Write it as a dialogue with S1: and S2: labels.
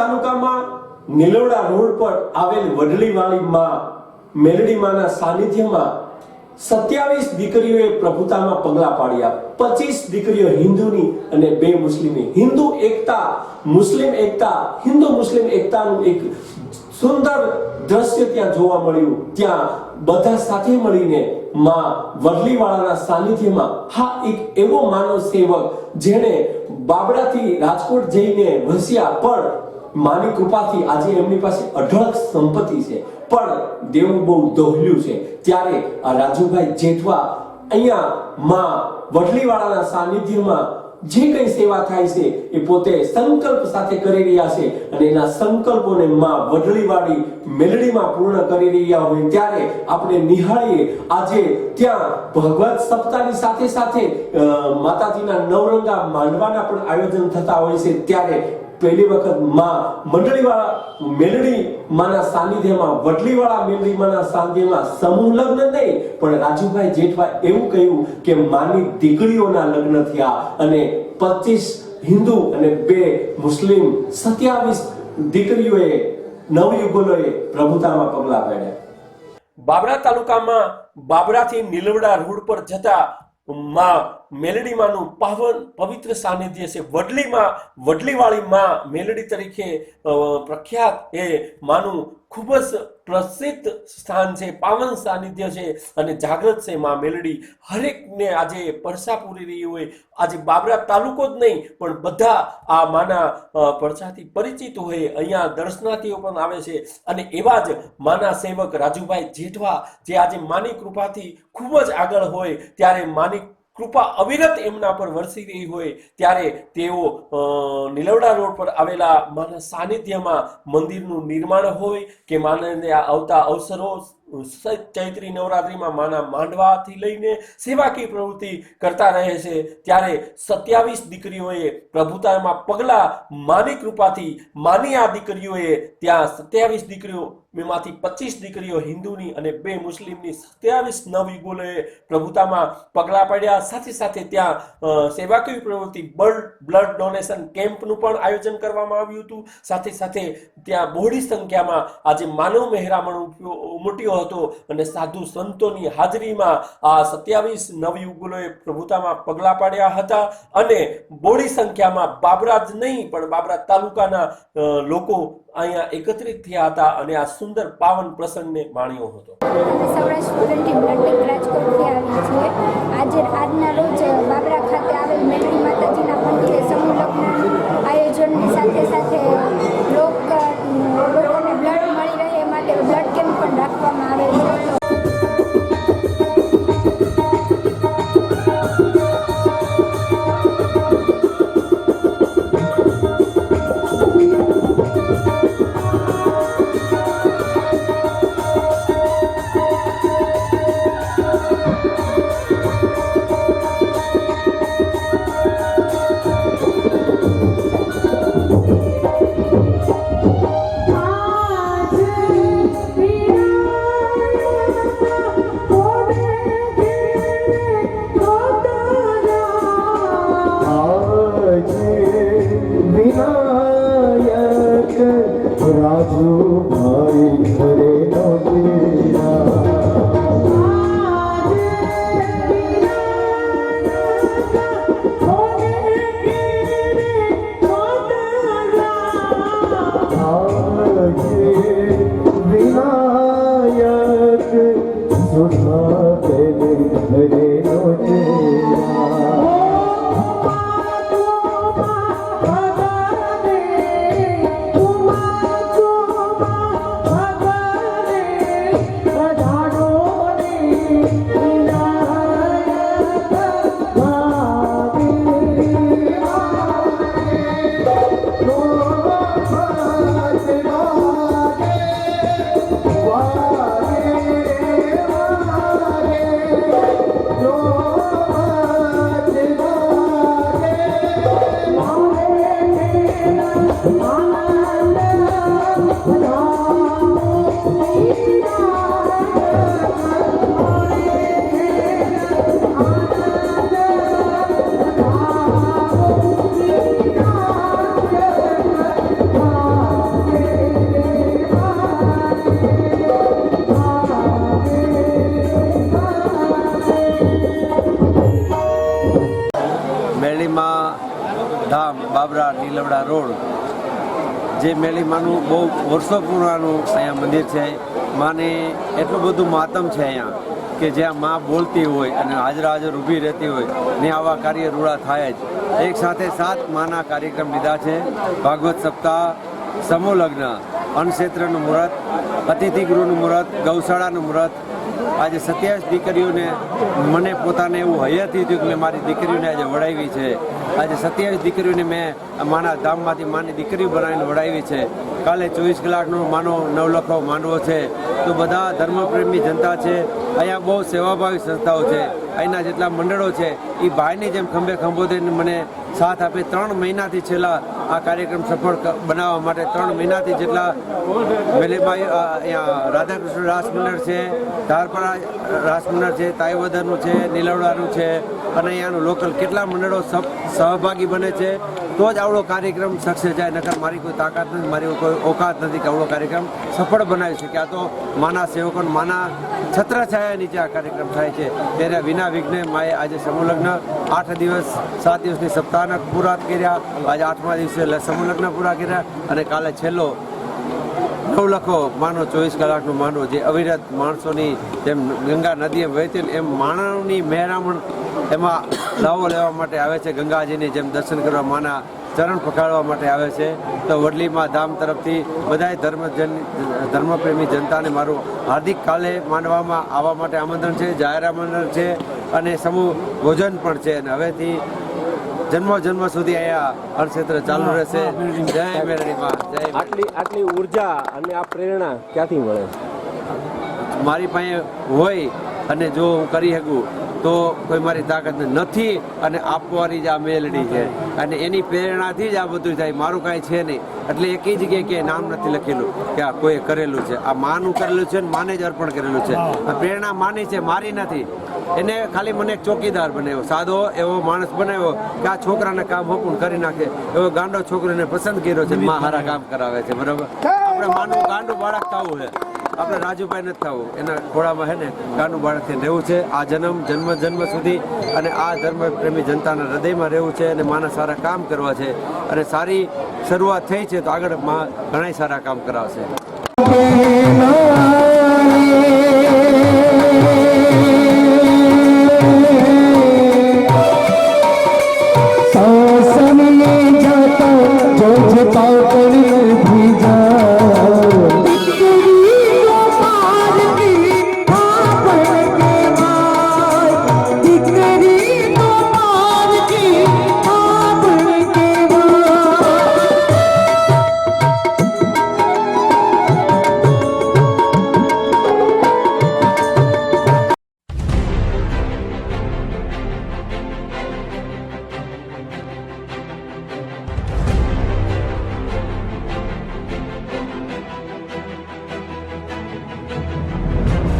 S1: તાલુકામાં નિલોડા રોડ પર આવેલ વડલીવાળી માં મેલડી માના સાનિધ્યમાં 27 દીકરીઓએ પ્રભુતામાં પગલા પાડ્યા। 25 દીકરીઓ હિન્દુની અને 2 મુસ્લિમની। હિન્દુ એકતા, મુસ્લિમ એકતા, હિન્દુ મુસ્લિમ એકતાનું એક સુંદર દ્રશ્ય ત્યાં જોવા મળ્યું। ત્યાં બધા સાથે મળીને માં વડલીવાળાના સાનિધ્યમાં હા એક એવો માનવ સેવક જેણે બાબરાથી રાજકોટ જઈને વસ્યા, પણ માની કૃપાથી આજે એમની પાસે અઢળક સંપત્તિ છે, પણ દેવું બહુ દોહલ્યું છે। ત્યારે આ રાજુભાઈ જેઠવા અહીંયા માં વડલીવાળાના સાનિધ્યમાં જે કઈ સેવા થાય છે એ પોતે સંકલ્પ સાથે કરી રહ્યા છે અને એના સંકલ્પોને માં વડલીવાળી મેલડીમાં પૂર્ણ કરી રહ્યા હોય ત્યારે આપણે નિહાળીએ આજે ત્યાં ભગવત સપ્તાહની સાથે સાથે માતાજીના નવરંગા માંડવાના પણ આયોજન થતા હોય છે। ત્યારે પહેલી વખત માં મંડળીવાળા મેલડી માના સાનિધ્યમાં વડલીવાળા મેલડી માના સાનિધ્યમાં સમૂહ લગ્ન નહીં, પણ રાજુભાઈ જેઠવા એવું કહ્યું કે માની દીકરીઓના લગ્ન થયા અને 25 હિન્દુ અને 2 મુસ્લિમ 27 દીકરીઓએ નવયુગલોએ પ્રભુતામાં પગલા પાડ્યા। બાબરા તાલુકામાં બાબરાથી નીલવડા રોડ પર જતા માં મેલડી માનું પાવન પવિત્ર સાનિધ્ય છે। વડલીવાળી માં મેલડી તરીકે પ્રખ્યાત એ માનું ખૂબ જ પ્રસિદ્ધ સ્થાન છે, પાવન સાનિધ્ય છે અને જાગૃત છે માં મેલડી। હરેકને આજે પરસા પૂરી રહી હોય, આજે બાબરા તાલુકો જ નહીં પણ બધા આ માના પરસાથી પરિચિત હોય, અહીંયા દર્શનાર્થીઓ પણ આવે છે અને એવા જ માના સેવક રાજુભાઈ જેઠવા જે આજે માની કૃપાથી ખૂબ જ આગળ હોય, ત્યારે માની કૃપા અવિરત એમના પર વરસી રહી હોય ત્યારે તેઓ નીલવડા રોડ પર આવેલા માના સાનિધ્યમાં મંદિરનું નિર્માણ હોય કે માને આવતા અવસરો ચૈત્રી નવરાત્રીમાં માના માંડવાથી લઈને સેવાકીય પ્રવૃત્તિ કરતા રહે છે। ત્યારે 27 દીકરીઓએ પ્રભુતામાં પગલા માની કૃપાથી માની આ દીકરીઓએ ત્યાં 27 દીકરીઓ એમાંથી 25 દીકરીઓ હિન્દુની અને 2 મુસ્લિમની 27 નવયુગલોએ પ્રભુતામાં પગલા પાડ્યા। સાથે સાથે ત્યાં સેવાકીય પ્રવૃત્તિ બ્લડ ડોનેશન કેમ્પનું પણ આયોજન કરવામાં આવ્યું હતું। સાથે સાથે ત્યાં બહોળી સંખ્યામાં આજે માનવ મહેરામણ ઉમટ્યો હતો અને સાધુ સંતોની હાજરીમાં આ 27 નવયુગલોએ પ્રભુતામાં પગલા પાડ્યા હતા અને બહોળી સંખ્યામાં બાબરા જ નહીં પણ બાબરા તાલુકાના લોકો અહીંયા એકત્રિત થયા હતા અને આ સુંદર પાવન પ્રસંગને માણ્યો હતો।
S2: સૌરાષ્ટ્ર ટીમ બ્લડ રાજકોટથી આવી છીએ। આજના રોજ બાબરા ખાતે આવેલ મેલડી માતાજીના મંદિરે સમૂહ લગ્નનું આયોજનની સાથે સાથે લોકોને બ્લડ મળી રહે એ માટે બ્લડ કેમ્પ પણ રાખવામાં આવેલ છે।
S3: જે મેલી માનું બહુ વર્ષો પુરાનું અહીંયા મંદિર છે. માને એટલું બધું માતમ છે અહીંયા કે જ્યાં માં બોલતી હોય અને હાજર ઊભી રહેતી હોય ને આવા કાર્ય રૂડા થાય જ. એક સાથે 7 માના કાર્યક્રમ લીધા છે. ભાગવત સપ્તાહ, સમૂહ લગ્ન, અન્નક્ષેત્રનું મુહૂર્ત, અતિથિ ગૃહનું મુહૂર્ત, ગૌશાળાનું મુહૂર્ત. આજે 27 દીકરીઓને મને પોતાને એવું હૈયાથી થયું કે મેં મારી દીકરીઓને આજે વડાવી છે. આજે 27 દીકરીઓને મેં માના ધામમાંથી માની દીકરીઓ બનાવીને વડાવી છે. કાલે 24 કલાકનો માનો નવલખો માંડવો છે. તો બધા ધર્મપ્રેમી જનતા છે. અહીંયા બહુ સેવાભાવી સંસ્થાઓ છે. અહીંના જેટલા મંડળો છે એ ભાઈની જેમ ખંભે ખંભો થઈને મને સાથ આપે. 3 મહિનાથી છેલ્લા આ કાર્યક્રમ સફળ બનાવવા માટે 3 મહિનાથી જેટલા મેલેભાઈ અહીંયા રાધાકૃષ્ણ રાસ મંડળ છે, ધારપરા રાસ મંડળ છે, તાઈવદરનું છે, નીલવડાનું છે અને અહીંયાનું લોકલ કેટલા મંડળો સહભાગી બને છે તો જ આવડો કાર્યક્રમ સક્સેસ જાય. નકર મારી કોઈ તાકાત નથી, મારી કોઈ ઓકાત નથી કે આવડો કાર્યક્રમ સફળ બનાવી શકે. આ તો માના સેવકો માના છત્રછાયા નીચે આ કાર્યક્રમ થાય છે. ત્યારે વિના વિઘ્ને માએ આજે સમૂહ લગ્ન 8 દિવસ 7 દિવસની સપ્તાહના પૂરા કર્યા. આજે 8મા દિવસે સમૂહ લગ્ન પૂરા કર્યા અને કાલે છેલ્લો નવલખો માનો 24 કલાકનો માનો જે અવિરત માણસોની જેમ ગંગા નદી એમ વહેતી એમ માનવની મહેરામણ એમાં લાવો લેવા માટે આવે છે. ગંગાજીની જેમ દર્શન કરવા, માના ચરણ પખાડવા માટે આવે છે. તો વડલીમાં ધામ તરફથી બધાય ધર્મપ્રેમી જનતાને મારું હાર્દિક કાલે માનવામાં આવવા માટે આમંત્રણ છે. જાહેર આમંત્રણ છે અને સમૂહ ભોજન પણ છે. અને હવેથી જન્મ સુધી અહીંયા અન્નક્ષેત્ર ચાલુ રહેશે. જય મેરડીમાં, જય.
S1: આટલી ઉર્જા અને આ પ્રેરણા ક્યાંથી મળે?
S3: મારી પાસે હોય અને જો હું કરી શકું તો કોઈ મારી તાકાત નથી. અને આપવાની જ આ મેલડી છે અને એની પ્રેરણાથી જ આ બધું થાય. મારું કાંઈ છે નહીં. એટલે એકેય જગ્યાએ કે નામ નથી લખેલું કે આ કોઈ કરેલું છે. આ માનું કરેલું છે ને માને જ અર્પણ કરેલું છે. આ પ્રેરણા માની છે, મારી નથી. એને ખાલી મને એક ચોકીદાર બનાવ્યો, સાદો એવો માણસ બનાવ્યો કે આ છોકરાને કામ હપું કરી નાખે. એવો ગાંડો છોકરીને પસંદ કર્યો છે. માં હારા કામ કરાવે છે. બરાબર, આપણે માનું ગાંડું બાળક થવું છે. આપણે રાજુભાઈ નથી થવું. એના ઘોડામાં છે ને ગાંડું બાળકથી રહેવું છે આ જન્મ સુધી. અને આ ધર્મપ્રેમી જનતાના હૃદયમાં રહેવું છે અને માના સારા કામ કરવા છે. અને સારી શરૂઆત થઈ છે તો આગળ માં ઘણા સારા કામ કરાવશે.